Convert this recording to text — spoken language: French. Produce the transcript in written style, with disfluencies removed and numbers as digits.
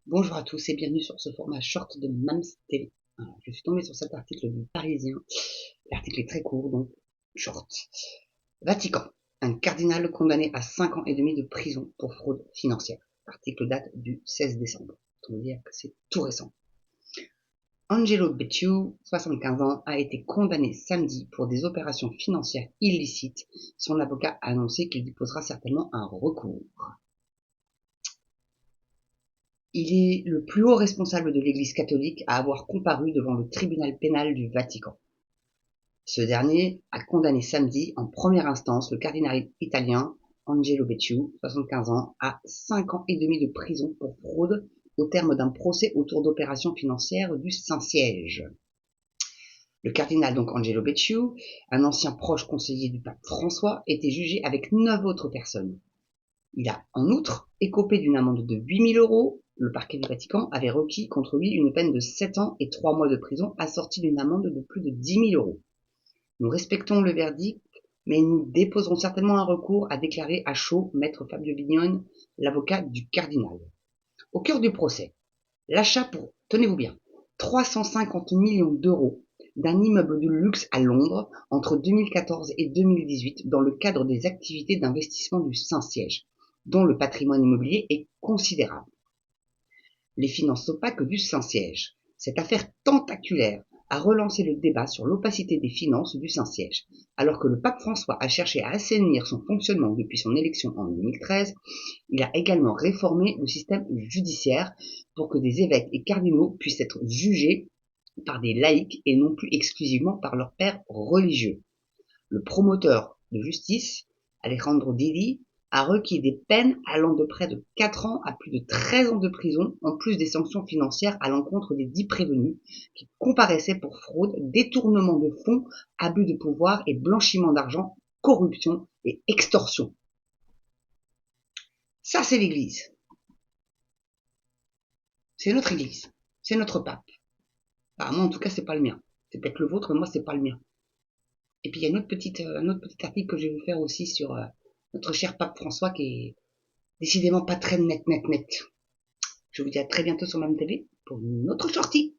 Bonjour à tous et bienvenue sur ce format short de Mams TV. Alors, je suis tombé sur cet article du Parisien. L'article est très court, donc short. Vatican. Un cardinal condamné à 5 ans et demi de prison pour fraude financière. L'article date du 16 décembre. On veut dire que c'est tout récent. Angelo Becciu, 75 ans, a été condamné samedi pour des opérations financières illicites. Son avocat a annoncé qu'il déposera certainement un recours. Il est le plus haut responsable de l'Église catholique à avoir comparu devant le tribunal pénal du Vatican. Ce dernier a condamné samedi, en première instance, le cardinal italien Angelo Becciu, 75 ans, à 5 ans et demi de prison pour fraude au terme d'un procès autour d'opérations financières du Saint-Siège. Le cardinal donc Angelo Becciu, un ancien proche conseiller du pape François, était jugé avec 9 autres personnes. Il a en outre écopé d'une amende de 8 000 €. Le parquet du Vatican avait requis contre lui une peine de 7 ans et 3 mois de prison assortie d'une amende de plus de 10 000 €. Nous respectons le verdict, mais nous déposerons certainement un recours, a déclaré à chaud maître Fabio Vignone, l'avocat du cardinal. Au cœur du procès, l'achat pour, tenez-vous bien, 350 millions d'euros d'un immeuble de luxe à Londres entre 2014 et 2018 dans le cadre des activités d'investissement du Saint-Siège, dont le patrimoine immobilier est considérable. Les finances opaques du Saint-Siège. Cette affaire tentaculaire a relancé le débat sur l'opacité des finances du Saint-Siège. Alors que le pape François a cherché à assainir son fonctionnement depuis son élection en 2013, il a également réformé le système judiciaire pour que des évêques et cardinaux puissent être jugés par des laïcs et non plus exclusivement par leurs pères religieux. Le promoteur de justice, Alejandro Didi, a requis des peines allant de près de 4 ans à plus de 13 ans de prison, en plus des sanctions financières à l'encontre des 10 prévenus qui comparaissaient pour fraude, détournement de fonds, abus de pouvoir et blanchiment d'argent, corruption et extorsion. Ça, c'est l'Église. C'est notre Église. C'est notre pape. Enfin, moi, en tout cas, c'est pas le mien. C'est peut-être le vôtre, mais moi, c'est pas le mien. Et puis, il y a un autre petit article que je vais vous faire aussi sur notre cher pape François qui est décidément pas très net. Je vous dis à très bientôt sur MamTV pour une autre sortie.